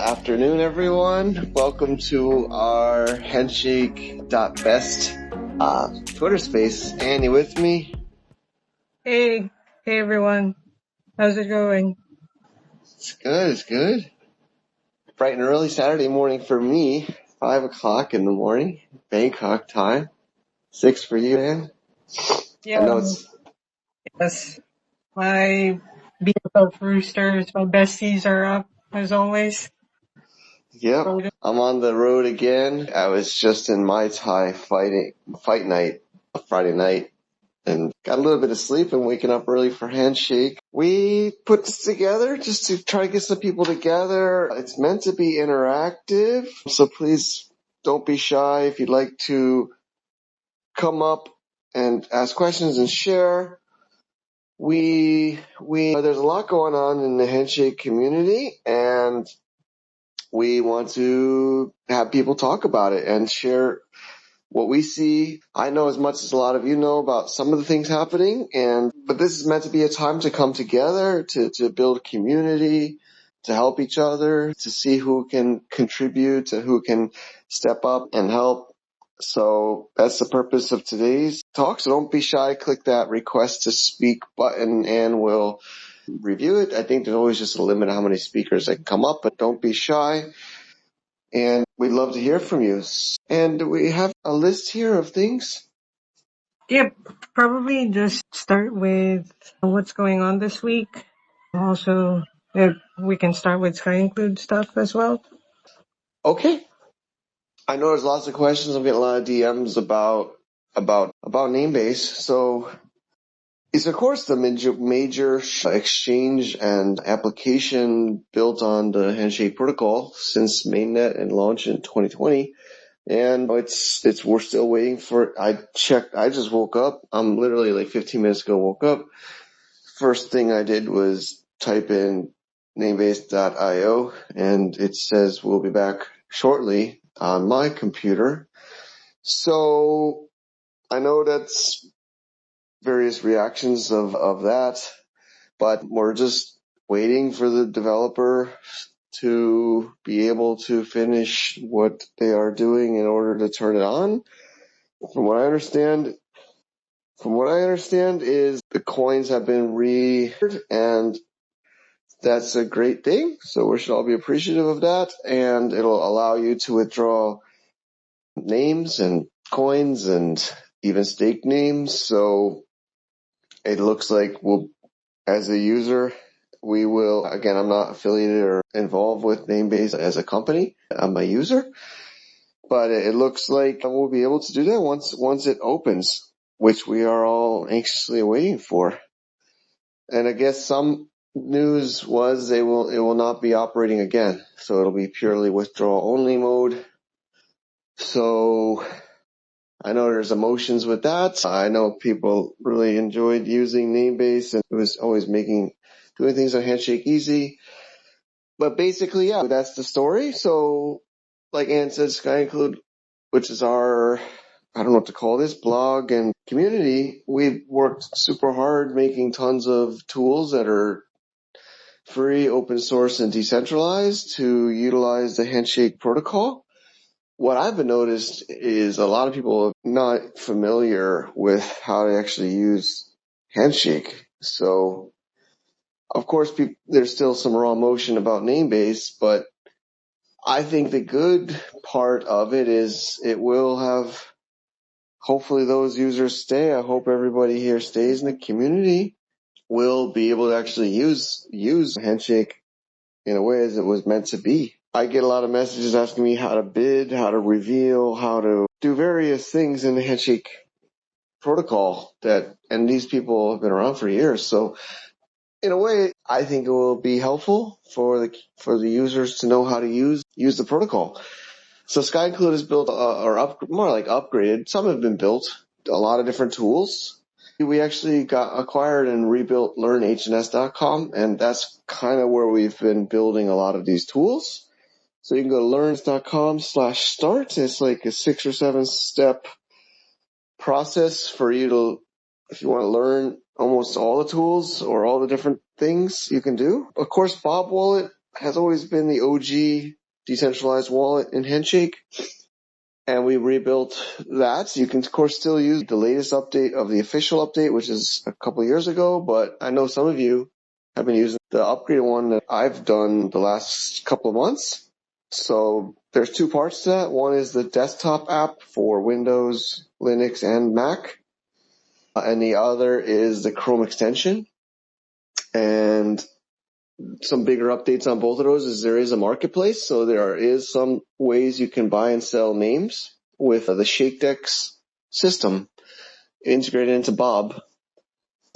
Afternoon, everyone. Welcome to our Handshake.best Twitter space. Annie with me. Hey everyone. How's it going? It's good. Bright and early Saturday morning for me. 5 o'clock in the morning, Bangkok time. 6 for you, man. Yeah, I know it's... yes. My BFF Roosters, my besties are up as always. Yep. I'm on the road again. I was just in Mai Tai fight night, Friday night. And got a little bit of sleep and waking up early for Handshake. We put this together just to try to get some people together. It's meant to be interactive, so please don't be shy if you'd like to come up and ask questions and share. There's a lot going on in the Handshake community, and we want to have people talk about it and share what we see. I know as much as a lot of you know about some of the things happening, but this is meant to be a time to come together, to build community, to help each other, to see who can contribute and who can step up and help. So that's the purpose of today's talk. So don't be shy. Click that request to speak button and we'll review it. I think there's always just a limit on how many speakers that can come up, but don't be shy. And we'd love to hear from you. And we have a list here of things. Yeah, probably just start with what's going on this week. Also, if we can start with Sky Include stuff as well. Okay. I know there's lots of questions. I'm getting a lot of DMs about Namebase. So it's of course the major exchange and application built on the Handshake protocol since mainnet and launch in 2020. And we're still waiting for, I just woke up. I'm literally like 15 minutes ago woke up. First thing I did was type in namebase.io and it says we'll be back shortly on my computer. So I know that's various reactions of that, but we're just waiting for the developer to be able to finish what they are doing in order to turn it on. From what I understand is the coins have been and that's a great thing. So we should all be appreciative of that. And it'll allow you to withdraw names and coins and even stake names. So it looks like as a user, we will, again, I'm not affiliated or involved with Namebase as a company. I'm a user. But it looks like we'll be able to do that once it opens, which we are all anxiously waiting for. And I guess some news was it will not be operating again. So it'll be purely withdrawal only mode. So I know there's emotions with that. I know people really enjoyed using Namebase and it was always doing things on Handshake easy. But basically, yeah, that's the story. So like Ann said, Sky Include, which is our, I don't know what to call this, blog and community, we've worked super hard making tons of tools that are free, open source, and decentralized to utilize the Handshake protocol. What I've been noticed is a lot of people are not familiar with how to actually use Handshake. So, of course, there's still some raw emotion about Namebase, but I think the good part of it is it will have, hopefully those users stay. I hope everybody here stays in the community. Will be able to actually use Handshake in a way as it was meant to be. I get a lot of messages asking me how to bid, how to reveal, how to do various things in the Handshake protocol and these people have been around for years. So in a way, I think it will be helpful for the users to know how to use the protocol. So Sky Include is built more like upgraded. Some have been built, a lot of different tools. We actually got acquired and rebuilt learnhns.com, and that's kind of where we've been building a lot of these tools. So you can go to learn.com/start. It's like a 6 or 7 step process for you to, if you want to learn almost all the tools or all the different things you can do. Of course, Bob Wallet has always been the OG decentralized wallet in Handshake. And we rebuilt that. You can, of course, still use the latest update of the official update, which is a couple of years ago, but I know some of you have been using the upgraded one that I've done the last couple of months. So there's two parts to that. One is the desktop app for Windows, Linux, and Mac. And the other is the Chrome extension. And some bigger updates on both of those is there is a marketplace. So there is some ways you can buy and sell names with the ShakeDex system integrated into Bob.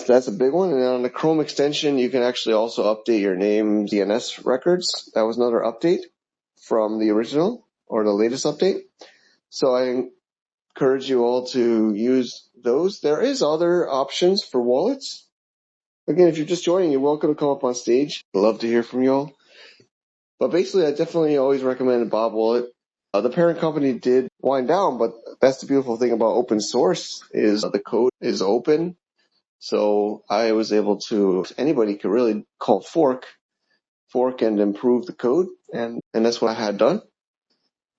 That's a big one. And then on the Chrome extension, you can actually also update your name DNS records. That was another update from the original or the latest update. So I encourage you all to use those. There is other options for wallets. Again, if you're just joining, you're welcome to come up on stage. I'd love to hear from you all. But basically, I definitely always recommend Bob Wallet. The parent company did wind down, but that's the beautiful thing about open source is the code is open. So I was able to, anybody could really call fork and improve the code. And that's what I had done.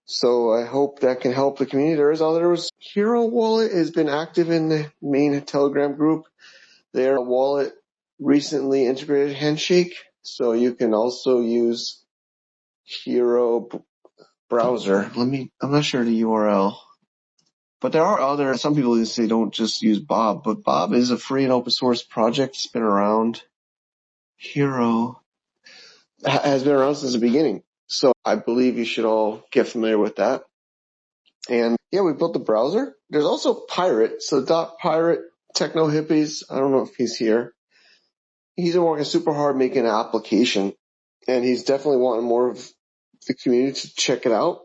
So I hope that can help the community. There was Hero Wallet has been active in the main Telegram group. Their wallet recently integrated Handshake. So you can also use Hero browser. I'm not sure the URL. But there are some people who say don't just use Bob, but Bob is a free and open source project. It's been around. Hero has been around since the beginning. So I believe you should all get familiar with that. And yeah, we built the browser. There's also Pirate. So .pirate, Techno Hippies. I don't know if he's here. He's been working super hard making an application, and he's definitely wanting more of the community to check it out.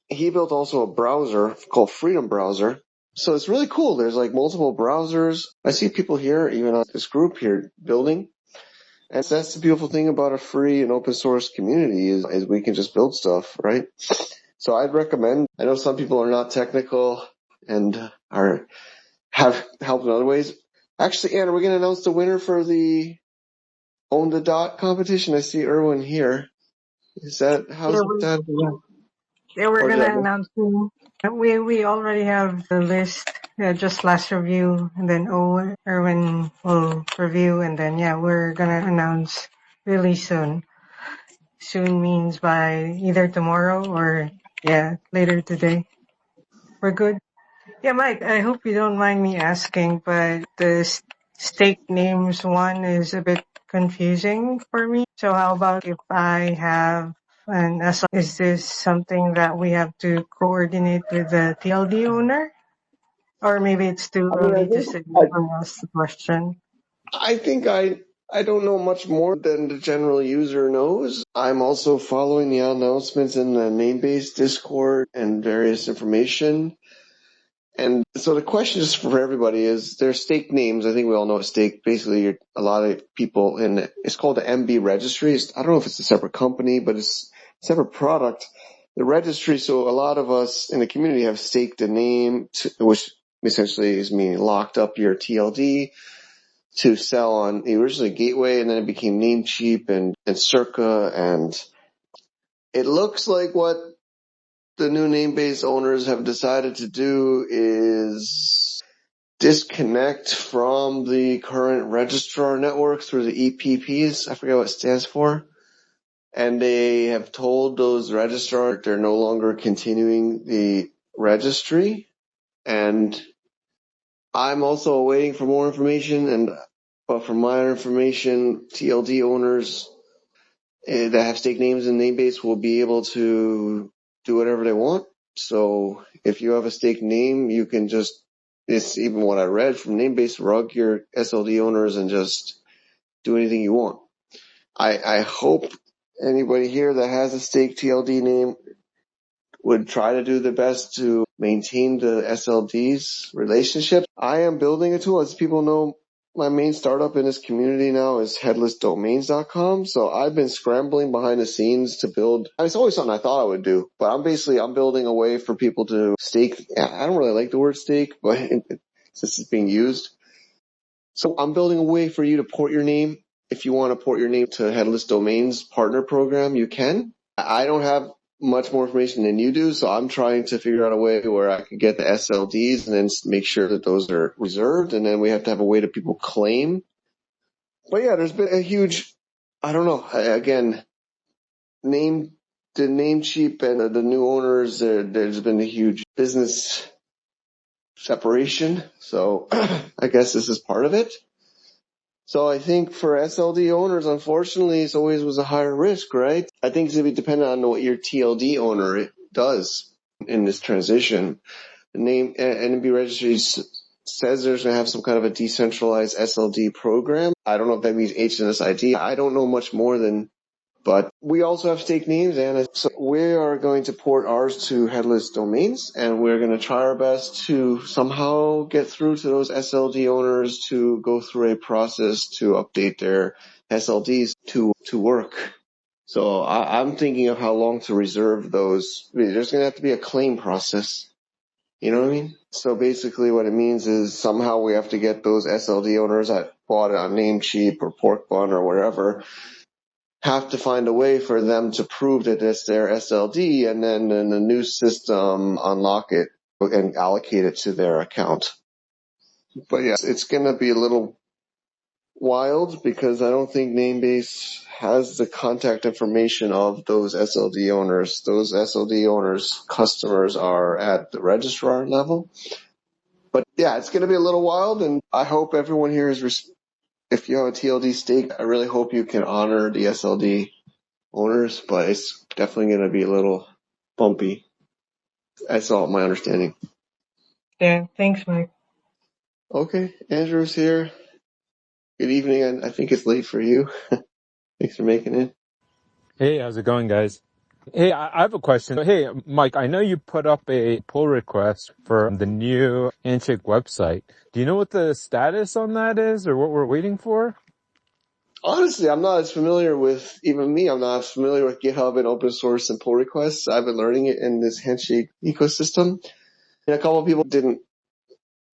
He built also a browser called Freedom Browser. So it's really cool. There's like multiple browsers. I see people here, even on this group here, building. And that's the beautiful thing about a free and open source community is we can just build stuff, right? So I'd recommend, I know some people are not technical and have helped in other ways. Actually, Anna, we're going to announce the winner for the Own the Dot competition. I see Erwin here. Is that, how's that? Yeah, we're gonna announce you. We already have the list. Yeah, just last review, and then Erwin will review, and then yeah, we're gonna announce really soon. Soon means by either tomorrow or yeah, later today. We're good. Yeah, Mike, I hope you don't mind me asking, but the stake names one is a bit confusing for me. So how about if I have is this something that we have to coordinate with the TLD owner? Or maybe it's too early to say or ask the question. I think I don't know much more than the general user knows. I'm also following the announcements in the Namebase Discord and various information. And so the question just for everybody is there's stake names. I think we all know what stake. Basically, a lot of people it's called the MB registry. I don't know if it's a separate company, but it's a separate product. The registry, so a lot of us in the community have staked a name, which essentially is meaning locked up your TLD to sell on originally Gateway, and then it became Namecheap and Circa, and it looks like what the new Namebase owners have decided to do is disconnect from the current registrar network through the EPPs. I forget what it stands for. And they have told those registrars they're no longer continuing the registry. And I'm also waiting for more information, but from my information, TLD owners that have stake names in Namebase will be able to do whatever they want. So if you have a stake name, you can it's even what I read from Namebase, rug your SLD owners and just do anything you want. I hope anybody here that has a stake TLD name would try to do their best to maintain the SLD's relationship. I am building a tool. As people know, my main startup in this community now is headlessdomains.com. So I've been scrambling behind the scenes to build. It's always something I thought I would do, but I'm building a way for people to stake. I don't really like the word stake, but since it's being used. So I'm building a way for you to port your name if you want to port your name to Headless Domains partner program, you can. I don't have much more information than you do, so I'm trying to figure out a way where I could get the SLDs and then make sure that those are reserved, and then we have to have a way that people claim. But yeah, there's been a huge, I don't know, again, the Namecheap and the new owners, there's been a huge business separation, so I guess this is part of it. So I think for SLD owners, unfortunately, it always was a higher risk, right? I think it's going to be dependent on what your TLD owner does in this transition. The name NB registry says there's going to have some kind of a decentralized SLD program. I don't know if that means HNS ID. I don't know much more than, but we also have stake names, and so we are going to port ours to Headless Domains, and we're going to try our best to somehow get through to those SLD owners to go through a process to update their SLDs to work. So I'm thinking of how long to reserve those. There's going to have to be a claim process. You know what I mean? So basically what it means is somehow we have to get those SLD owners that bought it on Namecheap or Porkbun or wherever, have to find a way for them to prove that it's their SLD, and then in the new system unlock it and allocate it to their account. But yeah, it's going to be a little wild because I don't think Namebase has the contact information of those SLD owners. Those SLD owners' customers are at the registrar level. But yeah, it's going to be a little wild, and I hope everyone here is, if you have a TLD stake, I really hope you can honor the SLD owners, but it's definitely going to be a little bumpy. That's all my understanding. Yeah, thanks, Mike. Okay, Andrew's here. Good evening, and I think it's late for you. Thanks for making it. Hey, how's it going, guys? Hey, I have a question. Hey, Mike, I know you put up a pull request for the new Handshake website. Do you know what the status on that is or what we're waiting for? Honestly, I'm not as familiar with, even me, I'm not as familiar with GitHub and open source and pull requests. I've been learning it in this Handshake ecosystem. And a couple of people didn't.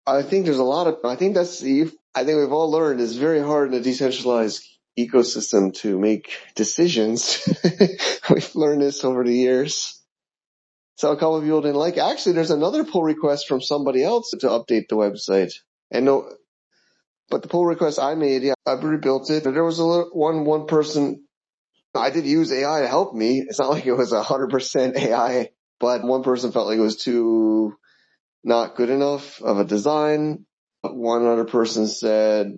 I think there's a lot of, I think we've all learned it's very hard in a decentralized ecosystem to make decisions. We've learned this over the years. So a couple of people didn't like it. Actually, there's another pull request from somebody else to update the website. But the pull request I made, yeah, I rebuilt it. There was one person. I did use AI to help me. It's not like it was 100% AI, but one person felt like it was too not good enough of a design. One other person said,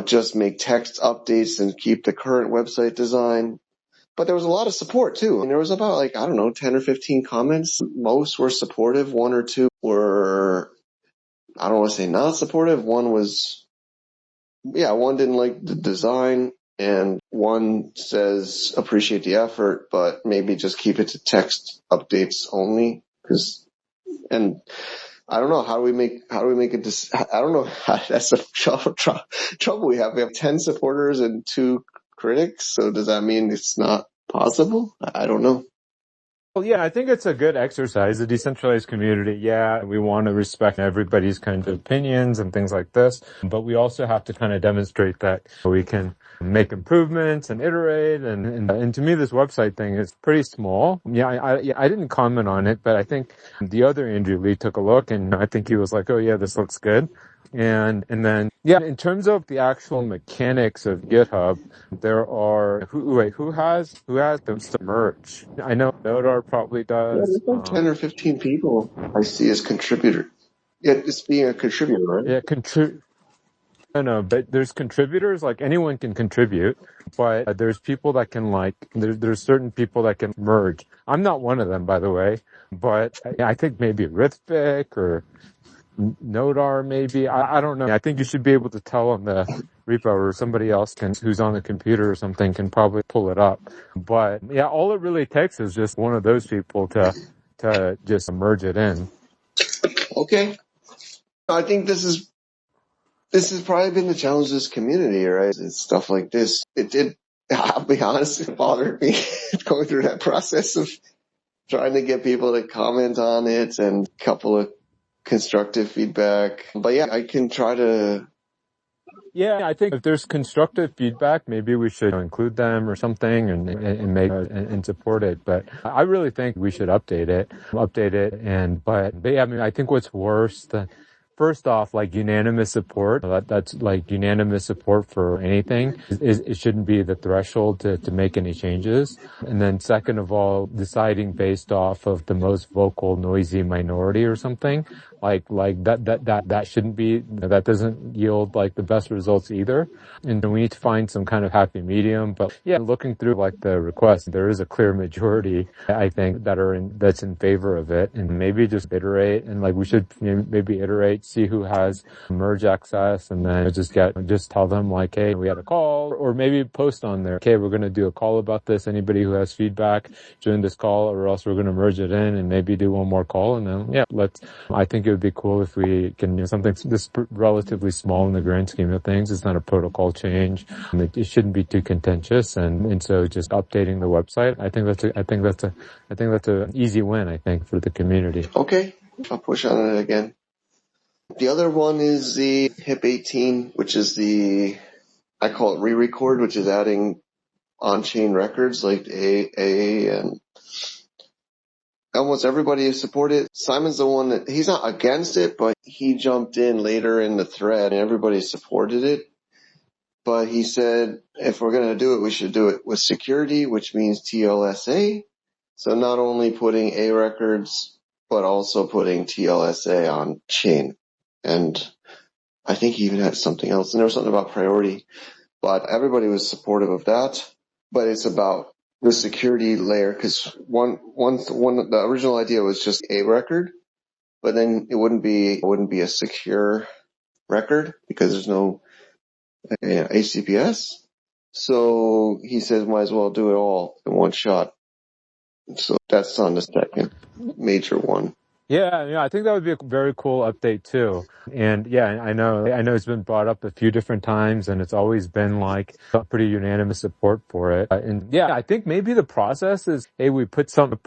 just make text updates and keep the current website design. But there was a lot of support too. And there was about 10 or 15 comments. Most were supportive. One or two were, I don't want to say not supportive. One didn't like the design, and one says appreciate the effort, but maybe just keep it to text updates only. And I don't know, how do we make it? I don't know. That's the trouble we have. We have 10 supporters and 2 critics. So does that mean it's not possible? I don't know. Well, yeah, I think it's a good exercise. The decentralized community, yeah, we want to respect everybody's kind of opinions and things like this, but we also have to kind of demonstrate that we can make improvements and iterate. And to me, this website thing is pretty small. Yeah, I didn't comment on it, but I think the other Andrew Lee took a look, and I think he was like, "Oh yeah, this looks good." And then, yeah, in terms of the actual mechanics of GitHub, there are, who has the merge? I know Nodar probably Yeah, does. there's like 10 or 15 people I see as contributor. Yeah, it's being a contributor, right? Yeah, no, but there's contributors, like anyone can contribute, but there's people that can there's certain people that can merge. I'm not one of them, by the way, but I think maybe Rithvik or Nodar maybe. I don't know. I think you should be able to tell on the repo, or somebody else who's on the computer or something can probably pull it up. But yeah, all it really takes is just one of those people to just merge it in. Okay. I think this has probably been the challenge of this community, right? It's stuff like this. I'll be honest, it bothered me going through that process of trying to get people to comment on it and a couple of constructive feedback. But yeah, I can try to Yeah, I think if there's constructive feedback, maybe we should include them or something and make and support it. But I really think we should update it. But yeah, I mean, I think what's worse than first off, like unanimous support, that's like unanimous support for anything it shouldn't be the threshold to make any changes. And then second of all, deciding based off of the most vocal, noisy minority or something. Like that shouldn't be, that doesn't yield like the best results either. And we need to find some kind of happy medium. But yeah, looking through like the requests, there is a clear majority, I think, that's in favor of it. And maybe just iterate and like we should maybe iterate, see who has merge access and then just tell them like, hey, we had a call, or maybe post on there, okay, we're going to do a call about this. Anybody who has feedback, join this call, or else we're going to merge it in and maybe do one more call. And then, yeah, I think it would be cool if we can do something this relatively small in the grand scheme of things. It's not a protocol change. It shouldn't be too contentious. And so just updating the website, I think that's an easy win, I think, for the community. Okay. I'll push on it again. The other one is the HIP 18, which is I call it re-record, which is adding on-chain records like A, and almost everybody has supported. Simon's the one that, he's not against it, but he jumped in later in the thread and everybody supported it. But he said, if we're going to do it, we should do it with security, which means TLSA. So not only putting A records, but also putting TLSA on chain. And I think he even had something else. And there was something about priority. But everybody was supportive of that. But it's about the security layer, because the original idea was just A record, but then it wouldn't be a secure record because there's no HTTPS. So he says, might as well do it all in one shot. So that's on the second major one. Yeah, I think that would be a very cool update too. And yeah, I know it's been brought up a few different times and it's always been like pretty unanimous support for it. And yeah, I think maybe the process is, hey, we put up a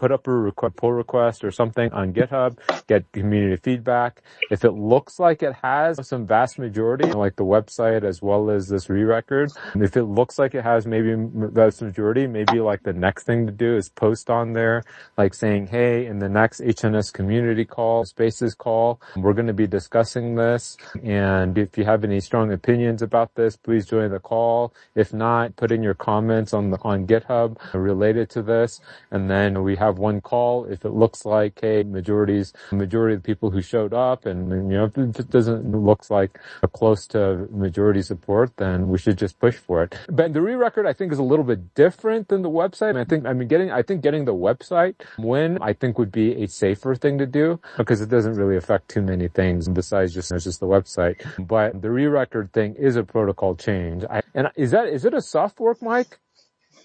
pull request or something on GitHub, get community feedback. If it looks like it has some vast majority, like the website as well as this re-record, if it looks like it has maybe vast majority, maybe like the next thing to do is post on there, like saying, hey, in the next HNS community call, Spaces call, we're going to be discussing this. And if you have any strong opinions about this, please join the call. If not, put in your comments on GitHub related to this. And then we have one call. If it looks like, hey, majority of the people who showed up, and if it doesn't look like a close to majority support, then we should just push for it. But the re-record, I think, is a little bit different than the website. Getting the website win, I think, would be a safer thing to do because it doesn't really affect too many things besides just the website. But the re-record thing is a protocol change. Is it a soft fork, Mike?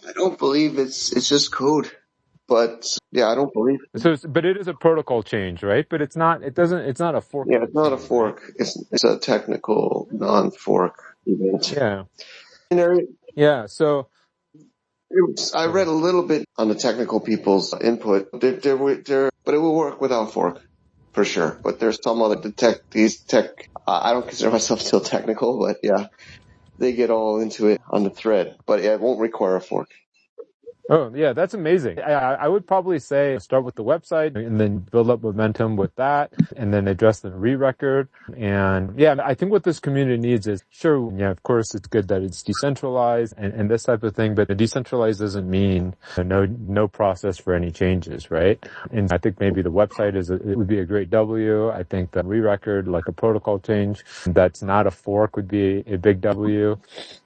I don't believe it's just code. But yeah, I don't believe it. But it is a protocol change, right? But it's not a fork. Yeah, it's not a fork. Right? It's a technical non-fork event. Yeah. Yeah. So I read a little bit on the technical people's input. But it will work without fork for sure. But there's some other these tech. I don't consider myself still technical, but yeah, they get all into it on the thread. But yeah, it won't require a fork. Oh, yeah, that's amazing. I would probably say start with the website and then build up momentum with that and then address the re-record. And yeah, I think what this community needs is, sure, yeah, of course, it's good that it's decentralized and this type of thing, but decentralized doesn't mean no process for any changes, right? And I think maybe the website it would be a great W. I think the re-record, like a protocol change that's not a fork, would be a big W.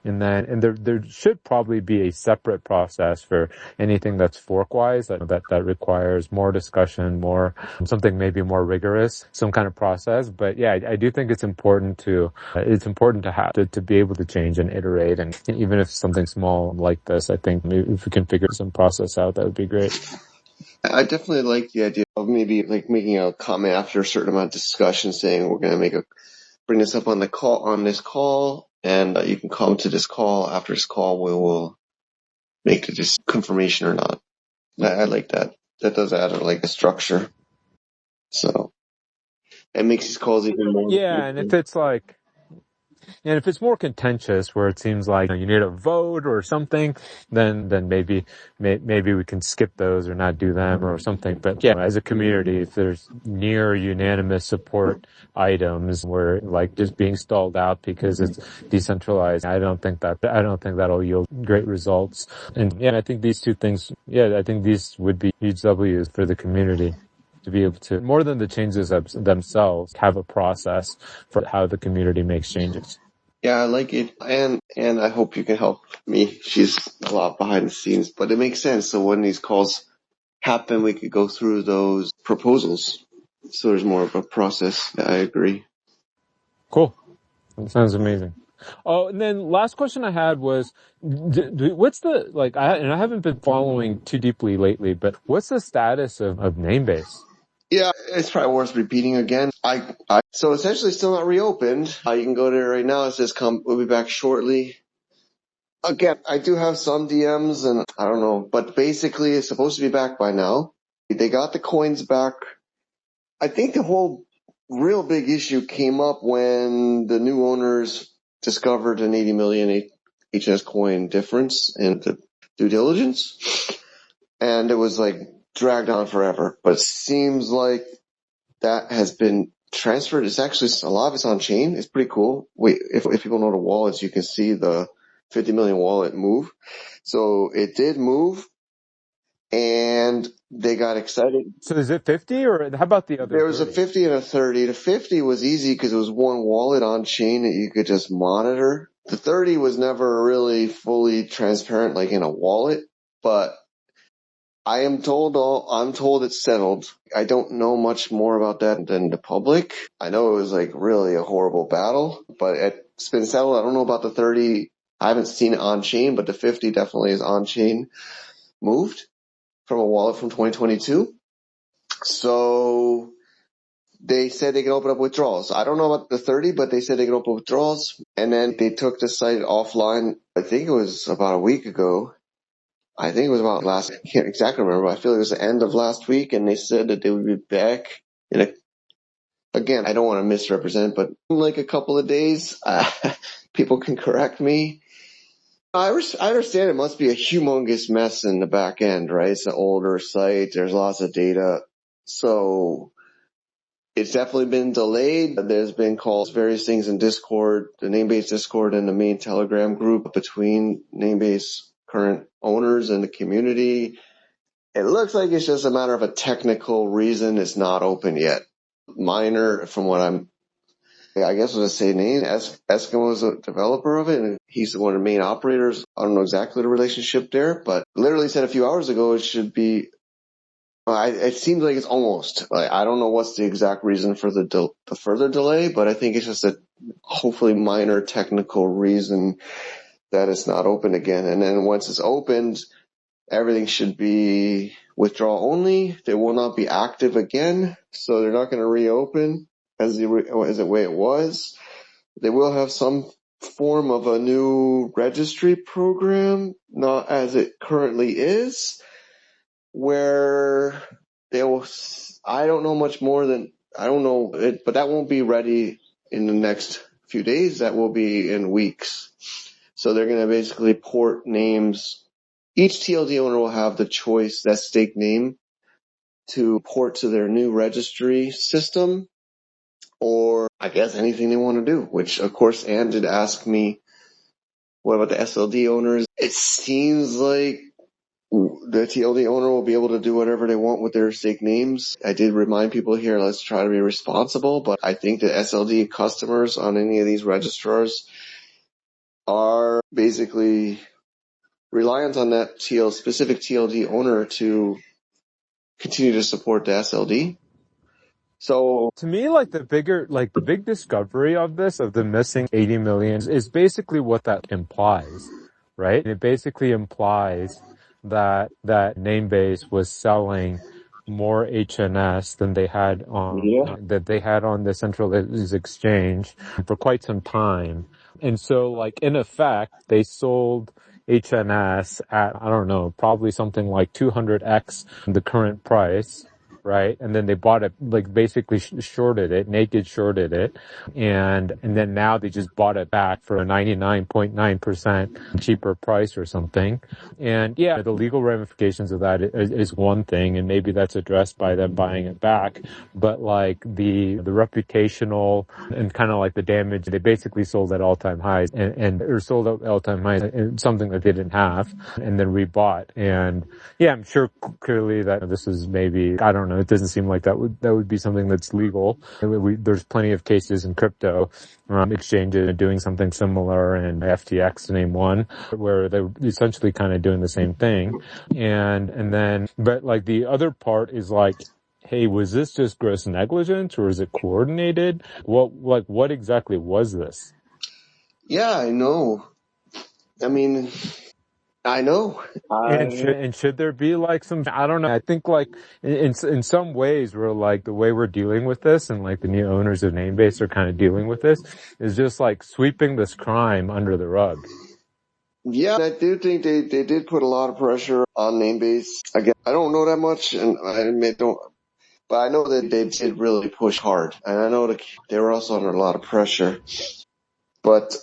And there should probably be a separate process for anything that's fork-wise that requires more discussion, more something maybe more rigorous, some kind of process. But yeah, I do think it's important to have to be able to change and iterate, and even if something small like this, I think maybe if we can figure some process out, that would be great. I definitely like the idea of maybe like making a comment after a certain amount of discussion, saying we're going to bring this up on this call, and you can come to this call. After this call, we will make this confirmation or not. I like that. That does add like a structure. So it makes these calls even more. Yeah, and if it's like And if it's more contentious, where it seems like you need a vote or something, then maybe we can skip those or not do them or something. But yeah, as a community, if there's near unanimous support items where like just being stalled out because it's decentralized, I don't think that'll yield great results. And yeah, I think these two things, I think these would be huge W's for the community, to be able to, more than the changes themselves, have a process for how the community makes changes. Yeah, I like it, and I hope you can help me. She's a lot behind the scenes, but it makes sense. So when these calls happen, we could go through those proposals. So there's more of a process. I agree. Cool. That sounds amazing. Oh, and then last question I had was, what's the, like, I haven't been following too deeply lately, but what's the status of Namebase? Yeah, it's probably worth repeating again. So essentially still not reopened. You can go there right now. It says we'll be back shortly. Again, I do have some DMs and I don't know, but basically it's supposed to be back by now. They got the coins back. I think the whole real big issue came up when the new owners discovered an 80 million HNS coin difference in the due diligence. And it was like dragged on forever, but it seems like that has been transferred. It's actually, a lot of it's on chain. It's pretty cool. If people know the wallets, you can see the 50 million wallet move. So it did move and they got excited. So is it 50 or how about the other There was 30? a 50 and a 30. The 50 was easy because it was one wallet on chain that you could just monitor. The 30 was never really fully transparent like in a wallet, but I'm told it's settled. I don't know much more about that than the public. I know it was like really a horrible battle, but it's been settled. I don't know about the 30. I haven't seen it on chain, but the 50 definitely is on chain, moved from a wallet from 2022. So they said they can open up withdrawals. I don't know about the 30, but they said they can open withdrawals. And then they took the site offline. I think it was about a week ago. I think it was about I can't exactly remember, but I feel like it was the end of last week, and they said that they would be back again, I don't want to misrepresent, but in like a couple of days. People can correct me. I understand it must be a humongous mess in the back end, right? It's an older site. There's lots of data. So it's definitely been delayed. There's been calls, various things in Discord, the Namebase Discord and the main Telegram group between Namebase current owners and the community. It looks like it's just a matter of a technical reason it's not open yet. Minor, from what I guess was a say name. Eskimo is a developer of it, and he's one of the main operators. I don't know exactly the relationship there, but literally said a few hours ago it should be. It seems like it's almost. I don't know what's the exact reason for the further delay, but I think it's just a hopefully minor technical reason that it's not open again. And then once it's opened, everything should be withdrawal only. They will not be active again, so they're not going to reopen as the way it was. They will have some form of a new registry program, not as it currently is, where they will. I don't know much more than I don't know it, but that won't be ready in the next few days. That will be in weeks. So they're going to basically port names. Each TLD owner will have the choice, that stake name, to port to their new registry system, or I guess anything they want to do, which of course Ann did ask me, what about the SLD owners? It seems like the TLD owner will be able to do whatever they want with their stake names. I did remind people here, let's try to be responsible, but I think that SLD customers on any of these registrars are basically reliant on that specific TLD owner to continue to support the SLD. So To me, the big discovery of this, of the missing 80 million, is basically what that implies, right? It basically implies that Namebase was selling more HNS than they had yeah, on the centralized exchange for quite some time. And so, like, in effect, they sold HNS at, I don't know, probably something like 200x the current price. right? And then they bought it, like basically shorted it, naked shorted it. And then now they just bought it back for a 99.9% cheaper price or something. And yeah, the legal ramifications of that is one thing, and maybe that's addressed by them buying it back. But like the reputational and kind of like the damage, they basically sold at all-time highs and or sold at all-time highs, something that they didn't have, and then rebought. And yeah, I'm sure clearly that this is maybe, I don't know, it doesn't seem like that would be something that's legal. There's plenty of cases in crypto exchanges doing something similar, and FTX to name one, where they're essentially kind of doing the same thing. And then, but like the other part is like, hey, was this just gross negligence or is it coordinated? What exactly was this? Yeah, I know. I mean, I know. And should there be like some, I don't know, I think like in some ways we're like, the way we're dealing with this and like the new owners of Namebase are kind of dealing with this is just like sweeping this crime under the rug. Yeah, I do think they did put a lot of pressure on Namebase. Again, I don't know that much, and I admit don't, but I know that they did really push hard, and I know that they were also under a lot of pressure. But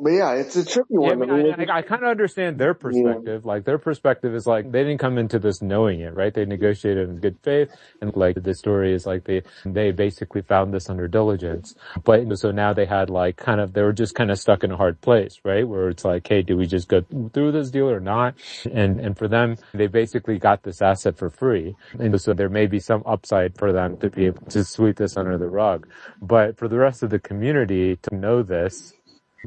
yeah, it's a tricky Yeah, I one. mean, I kind of understand their perspective. Like, their perspective is like, they didn't come into this knowing it, right? They negotiated in good faith. And like, the story is like, they basically found this under diligence. But so now they had like they were just kind of stuck in a hard place, right? Where it's like, hey, do we just go through this deal or not? And for them, they basically got this asset for free. And so there may be some upside for them to be able to sweep this under the rug. But for the rest of the community to know this,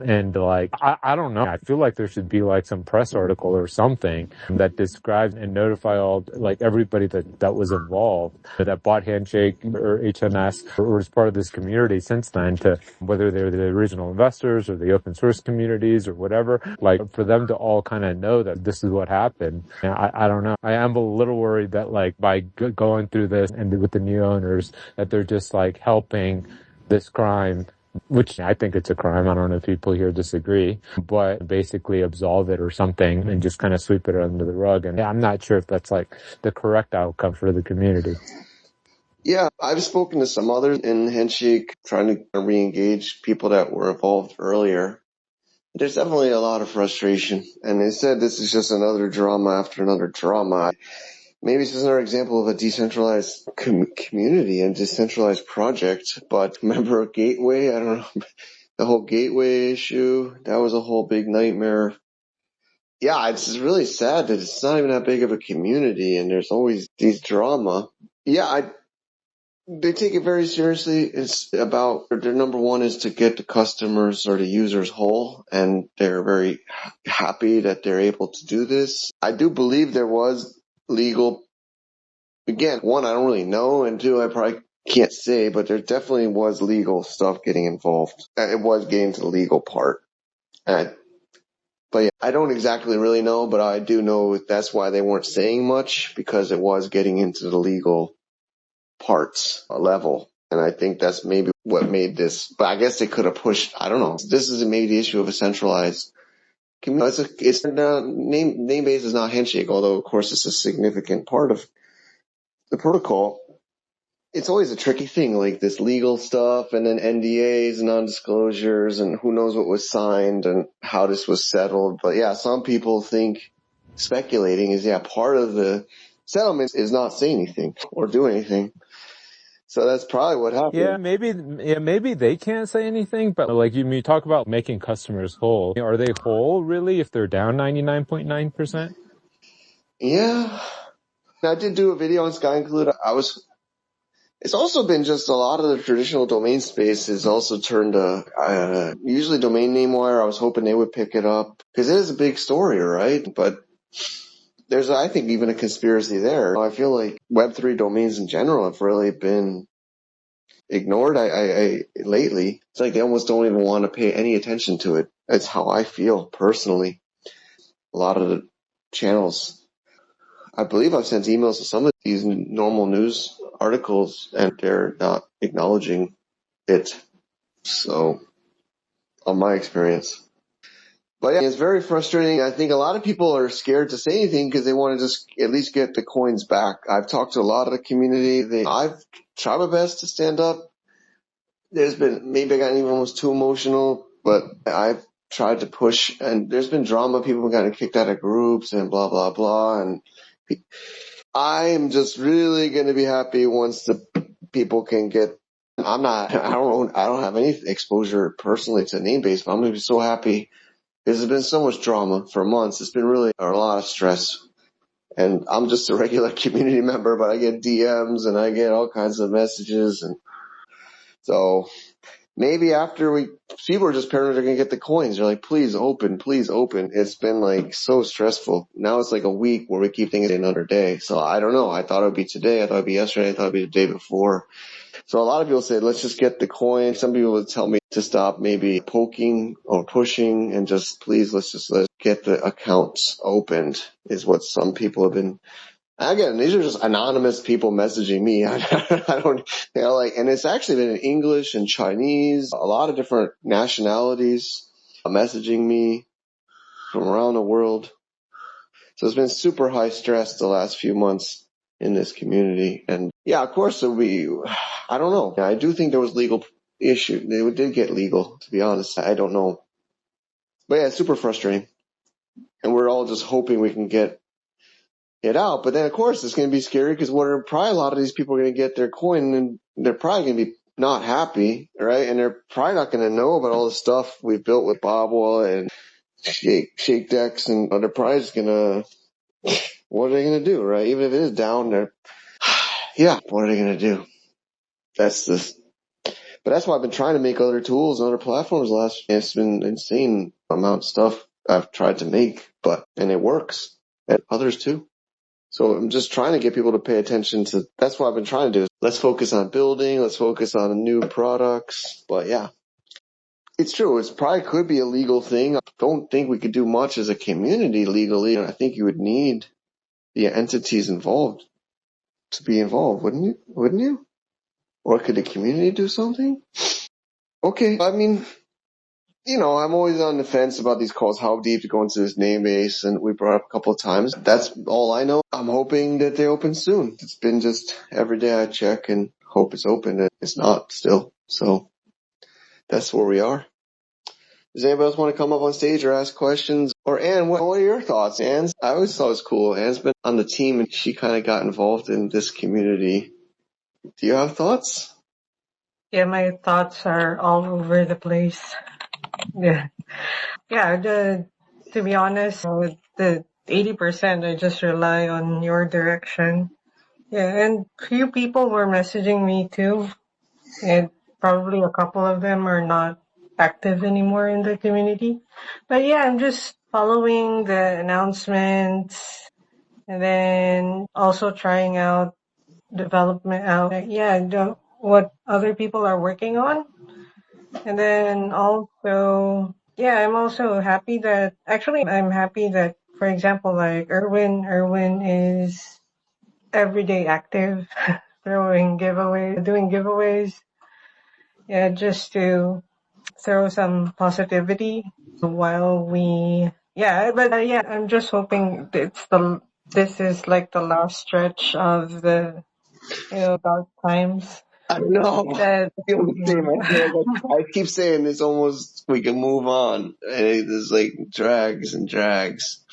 and like, I don't know. I feel like there should be like some press article or something that describes and notify all, like everybody that was involved, that bought Handshake or HNS or was part of this community since then, to whether they're the original investors or the open source communities or whatever, like for them to all kind of know that this is what happened. And I don't know. I am a little worried that like by going through this and with the new owners, that they're just like helping this crime, which I think it's a crime. I don't know if people here disagree, but basically absolve it or something and just kind of sweep it under the rug. And I'm not sure if that's like the correct outcome for the community. Yeah, I've spoken to some others in Handshake trying to re-engage people that were involved earlier. There's definitely a lot of frustration, and they said this is just another drama after another drama. Maybe it's just another example of a decentralized community and decentralized project, but remember Gateway? I don't know. The whole Gateway issue, that was a whole big nightmare. Yeah, it's just really sad that it's not even that big of a community and there's always these drama. Yeah, they take it very seriously. It's about, their number one is to get the customers or the users whole, and they're very happy that they're able to do this. I do believe there was legal, again, one, I don't really know, and two, I probably can't say, but there definitely was legal stuff getting involved. It was getting to the legal part. But yeah, I don't exactly really know, but I do know that's why they weren't saying much, because it was getting into the legal parts level. And I think that's maybe what made this, but I guess they could have pushed, I don't know. This is maybe the issue of a centralized community. Namebase is not Handshake, although of course it's a significant part of the protocol. It's always a tricky thing, like this legal stuff and then NDAs, non-disclosures, and who knows what was signed and how this was settled. But yeah, some people think speculating is, part of the settlement is not saying anything or do anything. So that's probably what happened. Maybe they can't say anything, but like you talk about making customers whole. Are they whole really if they're down 99.9%? Yeah. I did do a video on Sky Include. It's also been just a lot of the traditional domain space has also turned to, usually Domain Name Wire. I was hoping they would pick it up because it is a big story, right? But there's, I think, even a conspiracy there. I feel like Web3 domains in general have really been ignored. I lately, it's like they almost don't even want to pay any attention to it. That's how I feel personally. A lot of the channels, I believe I've sent emails to some of these normal news articles and they're not acknowledging it. So, on my experience. But yeah, it's very frustrating. I think a lot of people are scared to say anything because they want to just at least get the coins back. I've talked to a lot of the community. I've tried my best to stand up. There's been, maybe I got even almost too emotional, but I've tried to push, and there's been drama. People have gotten kicked out of groups and blah, blah, blah. And I'm just really going to be happy once the people can get, I don't have any exposure personally to name base, but I'm going to be so happy. There's been so much drama for months. It's been really a lot of stress. And I'm just a regular community member, but I get DMs and I get all kinds of messages. And so maybe after people are just paranoid they're going to get the coins. They're like, please open, please open. It's been like so stressful. Now it's like a week where we keep thinking it's another day. So I don't know. I thought it would be today. I thought it would be yesterday. I thought it would be the day before. So a lot of people say, let's just get the coin. Some people would tell me to stop maybe poking or pushing and just please let's get the accounts opened is what some people have been. Again, these are just anonymous people messaging me. I don't, and it's actually been in English and Chinese, a lot of different nationalities messaging me from around the world. So it's been super high stress the last few months in this community. And yeah, of course I don't know. I do think there was legal issue. They did get legal, to be honest. I don't know. But yeah, it's super frustrating. And we're all just hoping we can get it out. But then of course it's going to be scary because probably a lot of these people are going to get their coin and they're probably going to be not happy, right? And they're probably not going to know about all the stuff we've built with Bobwell and Shake Decks, and they're probably just going to, what are they going to do, right? Even if it is down there, yeah, what are they going to do? But that's why I've been trying to make other tools and other platforms it's been insane amount of stuff I've tried to make, and it works, and others too. So I'm just trying to get people to pay attention to, that's what I've been trying to do. Let's focus on building, let's focus on new products. But yeah, it's true. It probably could be a legal thing. I don't think we could do much as a community legally. And I think you would need the entities involved to be involved, wouldn't you? Or could the community do something? Okay. I mean, I'm always on the fence about these calls, how deep to go into this name base, and we brought up a couple of times. That's all I know. I'm hoping that they open soon. It's been just every day I check and hope it's open, and it's not still. So that's where we are. Does anybody else want to come up on stage or ask questions? Or Anne, what are your thoughts? I always thought it was cool. Anne's been on the team and she kind of got involved in this community. Do you have thoughts? Yeah, my thoughts are all over the place. Yeah. To be honest, the 80% I just rely on your direction. Yeah, and few people were messaging me too, and probably a couple of them are not active anymore in the community. But yeah, I'm just following the announcements and then also trying out development out. What other people are working on. And then also, yeah, I'm happy that, for example, like Erwin is everyday active, doing giveaways. Yeah, just to throw some positivity I'm just hoping this is like the last stretch of the, dark times. I know. That, I feel the same. I feel like I keep saying it's almost, we can move on. And it is like drags and drags.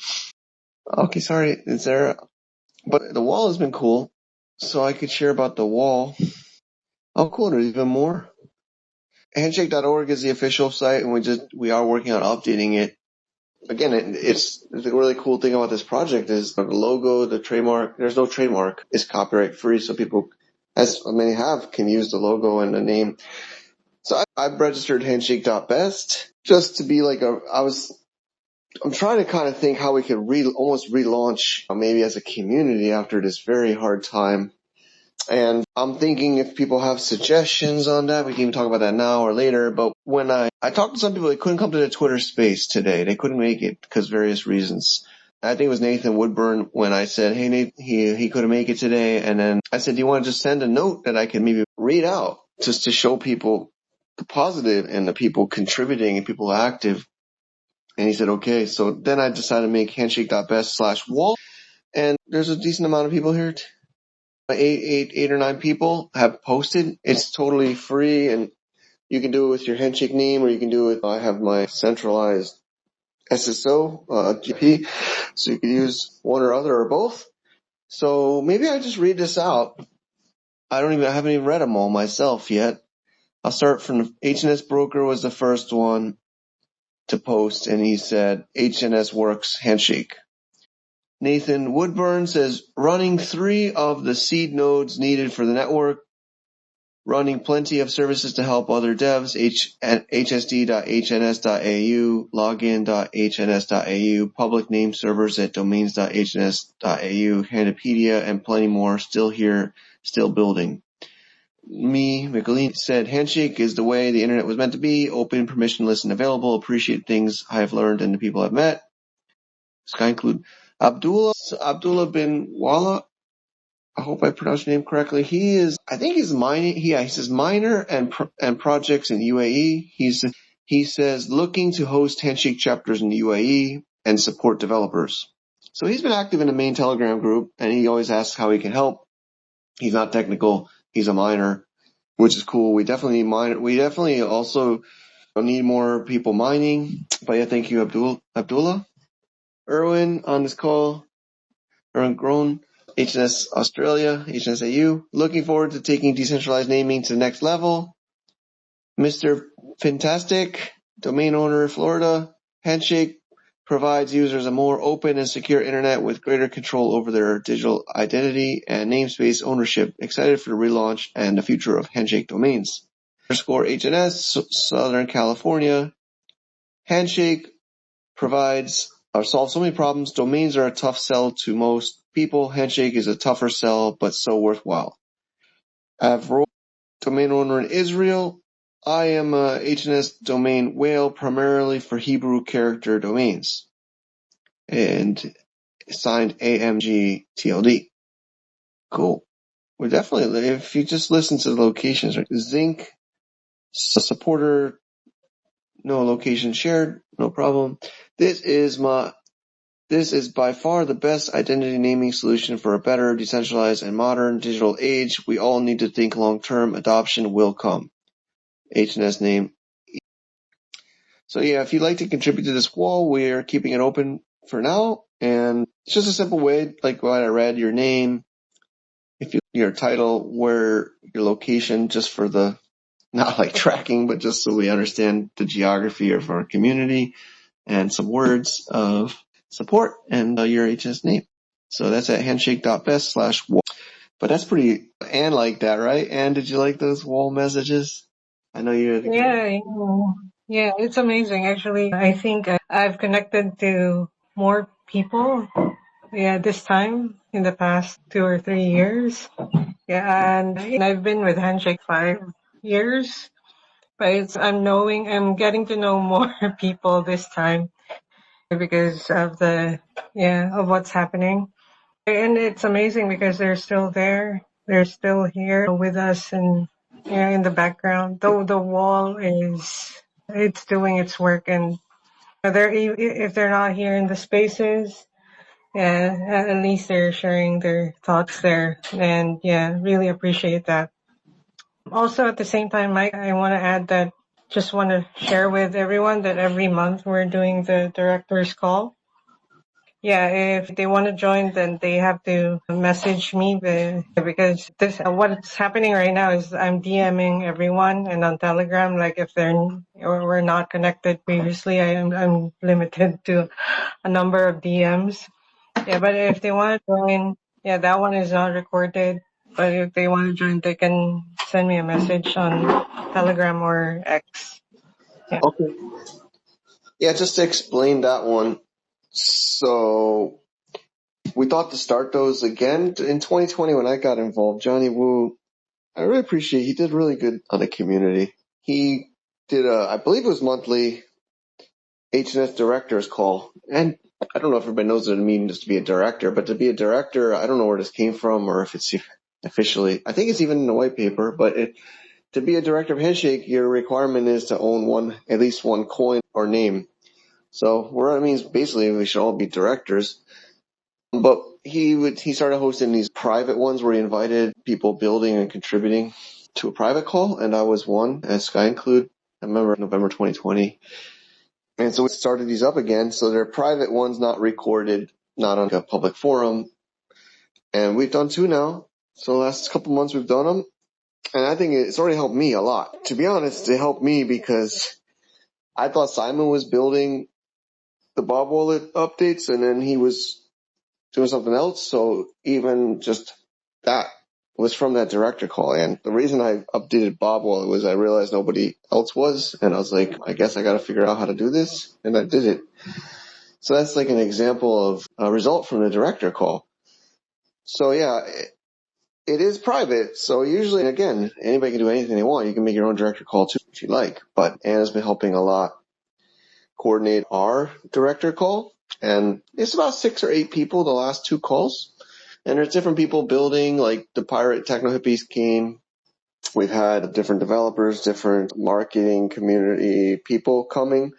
Okay, sorry. But the wall has been cool. So I could share about the wall. Oh, cool. There's even more. Handshake.org is the official site, and we are working on updating it. Again, it's the really cool thing about this project is the logo, the trademark. There's no trademark. It's copyright free, so people, as many have, can use the logo and the name. So I've registered Handshake.best just to be like I'm trying to kind of think how we could almost relaunch maybe as a community after this very hard time. And I'm thinking if people have suggestions on that, we can even talk about that now or later. But when I talked to some people, they couldn't come to the Twitter space today. They couldn't make it because of various reasons. I think it was Nathan Woodburn when I said, hey, Nate, he couldn't make it today. And then I said, do you want to just send a note that I can maybe read out just to show people the positive and the people contributing and people active? And he said, okay. So then I decided to make handshake.best/wall. And there's a decent amount of people here. Eight or nine people have posted. It's totally free, and you can do it with your Handshake name, or you can do it. I have my centralized SSO, GP, so you can use one or other or both. So maybe I just read this out. I haven't even read them all myself yet. I'll start from HNS Broker was the first one to post, and he said, HNS works Handshake. Nathan Woodburn says, running 3 of the seed nodes needed for the network, running plenty of services to help other devs, hsd.hns.au, login.hns.au, public name servers at domains.hns.au, Handipedia, and plenty more, still here, still building. McLean said, Handshake is the way the internet was meant to be, open, permissionless, and available, appreciate things I've learned and the people I've met. This guy include Abdullah bin Wala. I hope I pronounced your name correctly. He's mining. He says miner and projects in UAE. He says looking to host Handshake chapters in the UAE and support developers. So he's been active in the main Telegram group, and he always asks how he can help. He's not technical. He's a miner, which is cool. We definitely mine. We definitely also need more people mining. But yeah, thank you, Abdullah. Erwin on this call. Erwin Groen. HNS Australia, HNS AU, looking forward to taking decentralized naming to the next level. Mr. Fantastic, domain owner in Florida, Handshake provides users a more open and secure internet with greater control over their digital identity and namespace ownership. Excited for the relaunch and the future of Handshake domains. _HNS, Southern California, Handshake provides or solves so many problems. Domains are a tough sell to most people. Handshake is a tougher sell, but so worthwhile. Avril, domain owner in Israel. I am a HNS domain whale primarily for Hebrew character domains. And signed AMG TLD. Cool. We're definitely, if you just listen to the locations, right? Zinc, supporter, no location shared, no problem. This is by far the best identity naming solution for a better, decentralized, and modern digital age. We all need to think long-term. Adoption will come. HNS name. So yeah, if you'd like to contribute to this wall, we're keeping it open for now. And it's just a simple way, like what I read, your name, your title, where your location, just for the, not like tracking, but just so we understand the geography of our community, and some words of support and your HNS name. So that's at handshake.best/wall. But that's pretty, Anne liked that, right? Anne, did you like those wall messages? I know you had. Yeah, it's amazing. Actually, I think I've connected to more people, this time in the past 2 or 3 years. Yeah, and I've been with Handshake 5 years, but I'm getting to know more people this time because of of what's happening. And it's amazing because they're still there. They're still here with us and in the background. Though the wall it's doing its work, and if they're not here in the spaces, at least they're sharing their thoughts there, and really appreciate that. Also, at the same time, Mike, I want to add that just want to share with everyone that every month we're doing the director's call. Yeah, if they want to join, then they have to message me because what's happening right now is I'm DMing everyone, and on Telegram, like if we're not connected previously, I'm limited to a number of DMs. Yeah, but if they want to join, that one is not recorded. But if they want to join, they can send me a message on Telegram or X. Yeah. Okay. Yeah, just to explain that one. So we thought to start those again in 2020 when I got involved. Johnny Wu, I really appreciate, he did really good on the community. He did I believe it was monthly HNS director's call. And I don't know if everybody knows what it means to be a director, but to be a director, I don't know where this came from or if it's officially, I think it's even in the white paper, but to be a director of Handshake, your requirement is to own at least one coin or name. So that means basically we should all be directors. But he started hosting these private ones where he invited people building and contributing to a private call, and I was one as Sky Include. I remember November 2020. And so we started these up again. So they're private ones, not recorded, not on a public forum. And we've done 2 now. So the last couple months we've done them. And I think it's already helped me a lot. To be honest, it helped me because I thought Simon was building the Bob Wallet updates and then he was doing something else. So even just that was from that director call. And the reason I updated Bob Wallet was I realized nobody else was. And I was like, I guess I got to figure out how to do this. And I did it. So that's like an example of a result from the director call. So yeah, it is private. So usually, again, anybody can do anything they want. You can make your own director call too if you like. But Anna's been helping a lot coordinate our director call. And it's about 6 or 8 people the last 2 calls. And there's different people building, like the Pirate Techno Hippies came. We've had different developers, different marketing community people coming.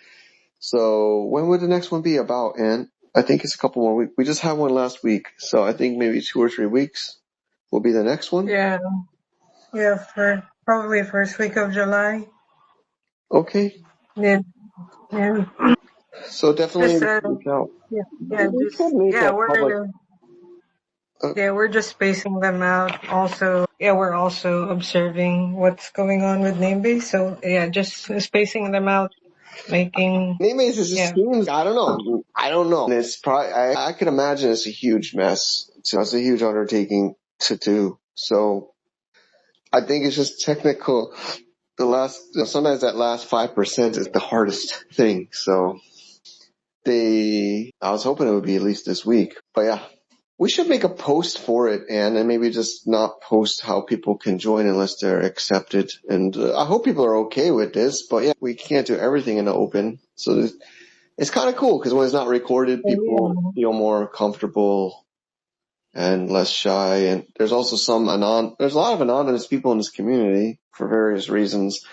So when would the next one be about, Ann? I think it's a couple more weeks. We just had one last week. So I think maybe 2 or 3 weeks will be the next one. Yeah, for probably first week of July. Okay. Yeah. So definitely Just, reach out. we're just spacing them out. Also, we're also observing what's going on with Namebase. So just spacing them out, making. Namebase is just seems. I don't know. It's probably. I could imagine it's a huge mess. So it's a huge undertaking to do. So I think it's just technical. Sometimes that last 5% is the hardest thing. So I was hoping it would be at least this week. But yeah, we should make a post for it and maybe just not post how people can join unless they're accepted. And I hope people are okay with this. But yeah, we can't do everything in the open. So it's kind of cool because when it's not recorded, people feel more comfortable and less shy. And there's also there's a lot of anonymous people in this community for various reasons.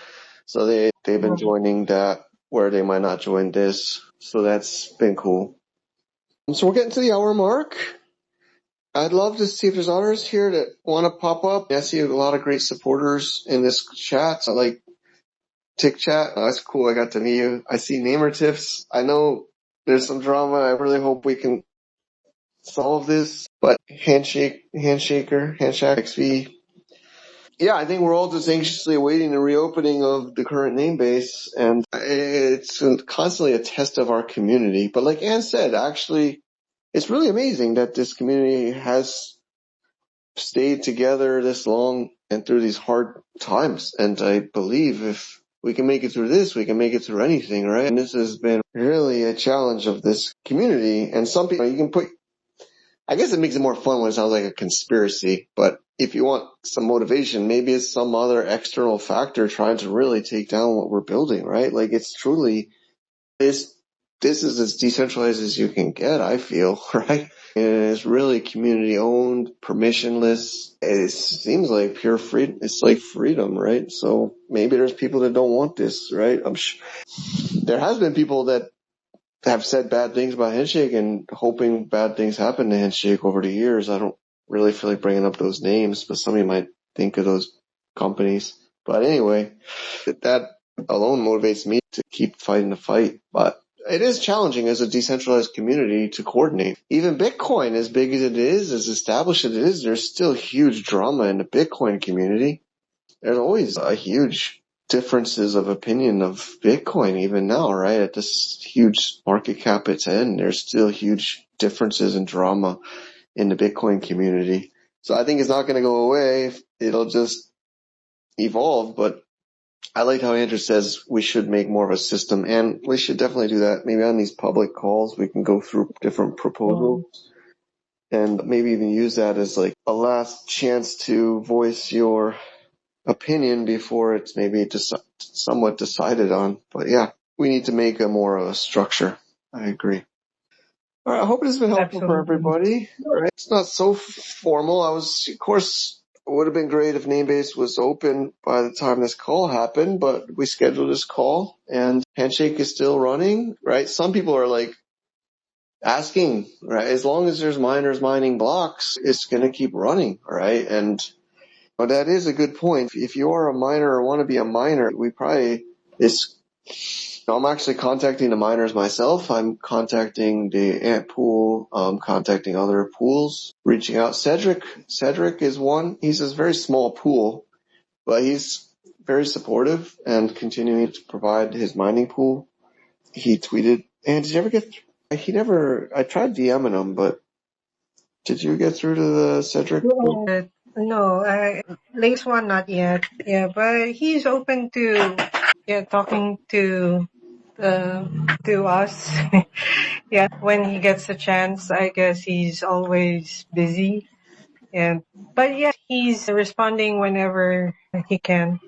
So they've been joining that where they might not join this. So that's been cool. So we're getting to the hour mark. I'd love to see if there's others here that want to pop up. I see a lot of great supporters in this chat. So like Tick Chat. Oh, that's cool. I got to meet you. I see Namer Tips. I know there's some drama. I really hope we can solve this. But Handshake XV. Yeah, I think we're all just anxiously awaiting the reopening of the current name base, and it's constantly a test of our community. But like Ann said, actually, it's really amazing that this community has stayed together this long and through these hard times. And I believe if we can make it through this, we can make it through anything, right? And this has been really a challenge of this community. And some people, I guess it makes it more fun when it sounds like a conspiracy, but if you want some motivation, maybe it's some other external factor trying to really take down what we're building, right? Like it's truly, this is as decentralized as you can get, I feel, right? And it's really community owned, permissionless. It seems like pure freedom. It's like freedom, right? So maybe there's people that don't want this, right? I'm sure there has been people that have said bad things about Handshake and hoping bad things happen to Handshake over the years. I don't really feel like bringing up those names, but somebody might think of those companies. But anyway, that alone motivates me to keep fighting the fight. But it is challenging as a decentralized community to coordinate. Even Bitcoin, as big as it is, as established as it is, there's still huge drama in the Bitcoin community. There's always a huge differences of opinion of Bitcoin even now, right? At this huge market cap it's in, there's still huge differences and drama in the Bitcoin community. So I think it's not going to go away. It'll just evolve. But I like how Andrew says we should make more of a system, and we should definitely do that. Maybe on these public calls, we can go through different proposals and maybe even use that as like a last chance to voice your opinion before it's maybe somewhat decided on. But yeah, we need to make more of a structure. I agree. All right, I hope this has been helpful for everybody. Right? It's not so formal. Of course, would have been great if Namebase was open by the time this call happened, but we scheduled this call and Handshake is still running, right? Some people are like asking, right? As long as there's miners mining blocks, it's going to keep running, right? And that is a good point. If you are a miner or want to be a miner, I'm actually contacting the miners myself. I'm contacting the Ant pool, contacting other pools, reaching out. Cedric is one. He's a very small pool, but he's very supportive and continuing to provide his mining pool. He tweeted, and did you ever I tried DMing him, but did you get through to the Cedric? No, latest one not yet. Yeah, but he's open to talking to us. Yeah, when he gets a chance. I guess he's always busy. But yeah, he's responding whenever he can.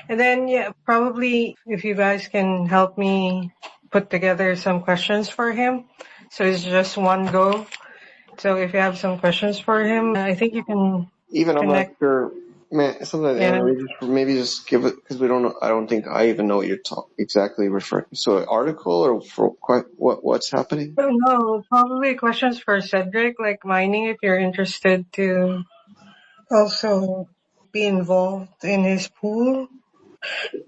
And then probably if you guys can help me put together some questions for him. So it's just one go. So if you have some questions for him, I think you can Even I'm not connect. sure, man. Sometimes maybe just give it because we don't know. I don't think I even know what you're exactly referring. So an article or for what's happening? No, probably questions for Cedric, like mining. If you're interested to also be involved in his pool,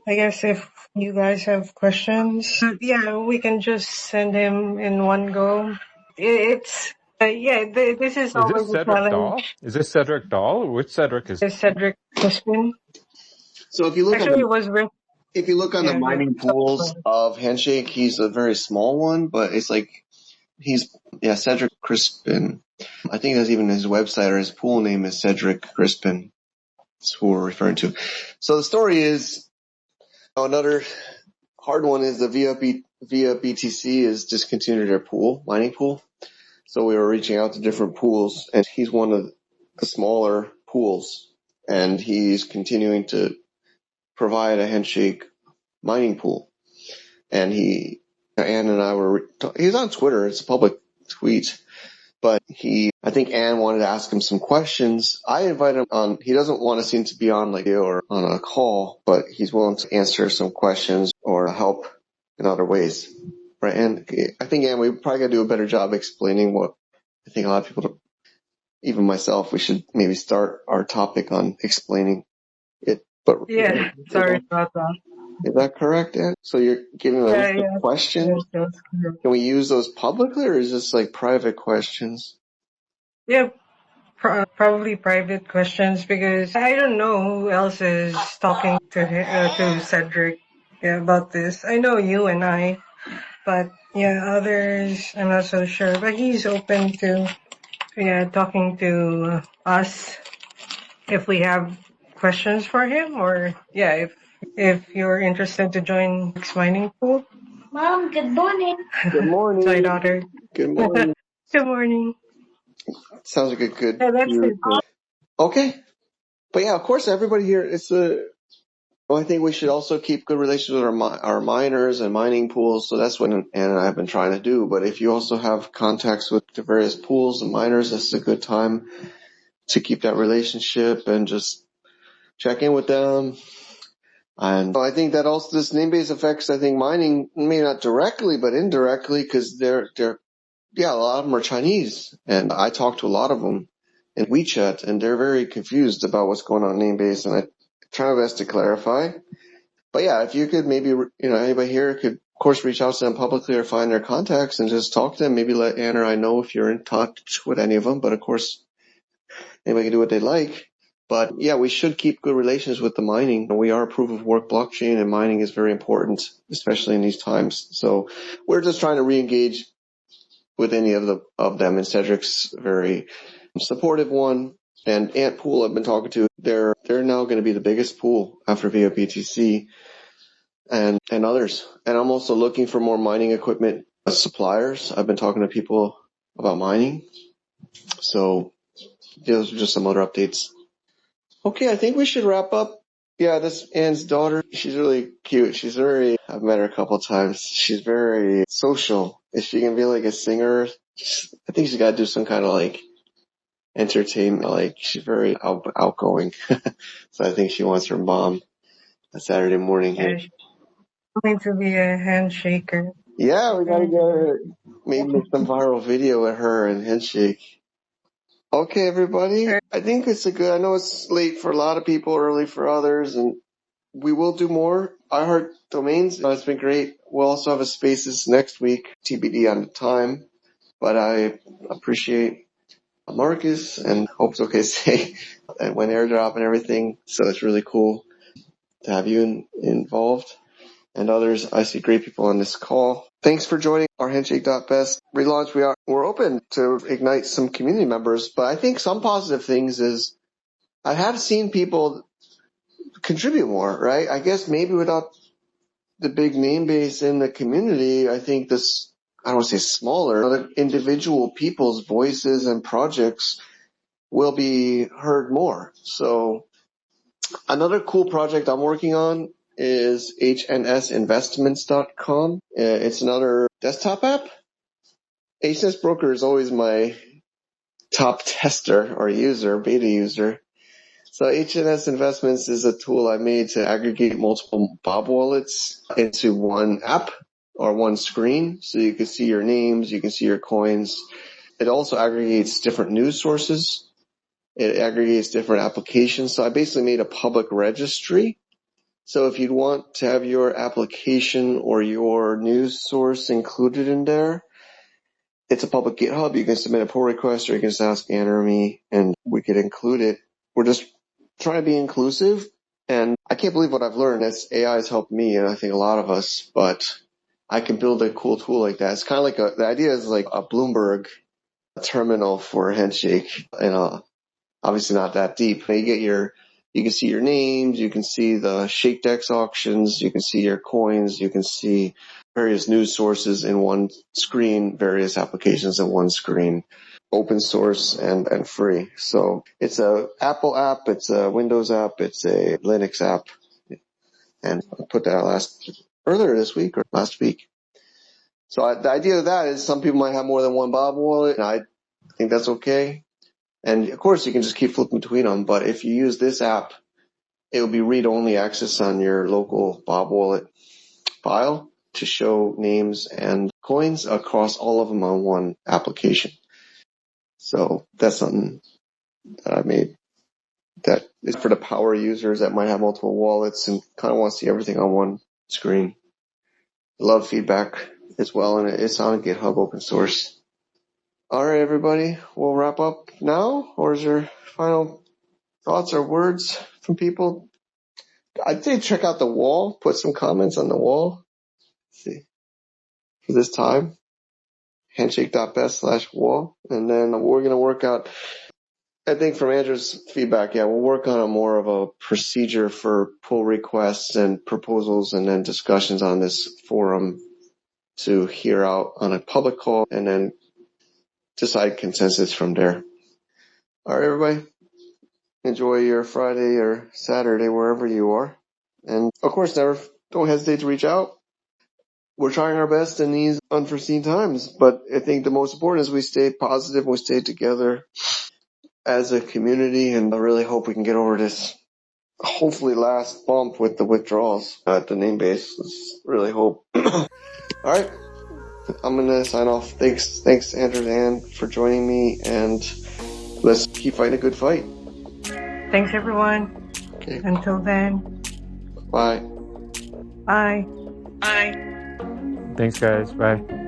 I guess if you guys have questions, we can just send him in one go. It's this is Is this always a Cedric Dahl? challenge. Is this Cedric Dahl? Which Cedric is? Cedric Crispin. So if you look Actually, it was on the mining pools of Handshake, he's a very small one, but it's like Cedric Crispin. I think that's even his website or his pool name is Cedric Crispin. That's who we're referring to. So the story is another hard one is the via BTC is discontinued their mining pool. So we were reaching out to different pools, and he's one of the smaller pools, and he's continuing to provide a Handshake mining pool. And Ann and I he's on Twitter, it's a public tweet, but I think Ann wanted to ask him some questions. I invited him on, he doesn't want to seem to be on like or on a call, but he's willing to answer some questions or help in other ways. Right. And I think, Ann, we probably got to do a better job explaining what I think a lot of people, even myself, we should maybe start our topic on explaining it. But sorry about that. Is that correct, Ann? So you're giving a list of questions? Yes, Can we use those publicly, or is this like private questions? Yeah, probably private questions because I don't know who else is talking to Cedric about this. I know you and I, but others I'm not so sure. But he's open to talking to us if we have questions for him, or if you're interested to join Mix Mining Pool. Mom, good morning. Good morning. My daughter. Good morning. Good morning. Sounds like a good. Yeah, that's it. Okay, but of course, everybody here. I think we should also keep good relations with our miners and mining pools. So that's what Ann and I have been trying to do. But if you also have contacts with the various pools and miners, this is a good time to keep that relationship and just check in with them. And I think that also this Namebase affects, I think, mining, maybe not directly, but indirectly, because a lot of them are Chinese. And I talk to a lot of them in WeChat, and they're very confused about what's going on in Namebase, and I try my best to clarify. But if you could maybe, anybody here could, of course, reach out to them publicly or find their contacts and just talk to them. Maybe let Ann or I know if you're in touch with any of them. But of course, anybody can do what they like. But we should keep good relations with the mining. We are a proof of work blockchain, and mining is very important, especially in these times. So we're just trying to re-engage with any of them. And Cedric's very supportive one. And Ant Pool I've been talking to, they're now going to be the biggest pool after VOBTC and others. And I'm also looking for more mining equipment suppliers. I've been talking to people about mining. So those are just some other updates. Okay, I think we should wrap up. Yeah, this Ann's daughter, she's really cute. I've met her a couple of times. She's very social. If she can be like a singer, I think she's got to do some kind of entertainment. Like, she's very outgoing. So I think she wants her mom a Saturday morning here. She's going to be a handshaker. Yeah, we gotta get her, maybe make some viral video with her and Handshake. Okay, everybody. I think it's I know it's late for a lot of people, early for others, and we will do more. I Heart Domains. It's been great. We'll also have a Spaces next week, TBD on the time. But I appreciate Marcus and hope it's okay to say, and when airdrop and everything. So it's really cool to have you involved and others. I see great people on this call. Thanks for joining our Handshake.best relaunch. We're open to ignite some community members, but I think some positive things is I have seen people contribute more, right? I guess maybe without the big name base in the community, I think this, I don't want to say smaller, but individual people's voices and projects will be heard more. So another cool project I'm working on is HNSinvestments.com. It's another desktop app. HNS Broker is always my top tester or user, beta user. So HNS Investments is a tool I made to aggregate multiple Bob wallets into one app or one screen. So you can see your names, you can see your coins. It also aggregates different news sources. It aggregates different applications. So I basically made a public registry. So if you'd want to have your application or your news source included in there, it's a public GitHub. You can submit a pull request or you can just ask Anna or me and we could include it. We're just trying to be inclusive. And I can't believe what I've learned. AI has helped me and I think a lot of us, but I can build a cool tool like that. It's kind of like the idea is like a Bloomberg terminal for Handshake, and obviously not that deep. You can see your names, you can see the ShakeDex auctions, you can see your coins, you can see various news sources in one screen, various applications in one screen, open source and free. So it's a Apple app, it's a Windows app, it's a Linux app, and I put that earlier this week or last week. So the idea of that is some people might have more than one Bob wallet, and I think that's okay. And of course, you can just keep flipping between them. But if you use this app, it will be read-only access on your local Bob wallet file to show names and coins across all of them on one application. So that's something that I made that is for the power users that might have multiple wallets and kind of want to see everything on one screen. Love feedback as well, and it's on GitHub open source. All right, everybody, we'll wrap up now, or is there final thoughts or words from people? I'd say check out the wall, put some comments on the wall. Let's see, for this time, handshake.best/wall, and then we're going to work out, I think from Andrew's feedback, we'll work on a more of a procedure for pull requests and proposals and then discussions on this forum to hear out on a public call and then decide consensus from there. All right, everybody. Enjoy your Friday or Saturday, wherever you are. And of course, don't hesitate to reach out. We're trying our best in these unforeseen times, but I think the most important is we stay positive, we stay together as a community, and I really hope we can get over this hopefully last bump with the withdrawals at the name base. Let's really hope. All right. I'm going to sign off. Thanks, Andrew and Ann, for joining me, and let's keep fighting a good fight. Thanks, everyone. Okay. Until then. Bye. Bye. Thanks, guys. Bye.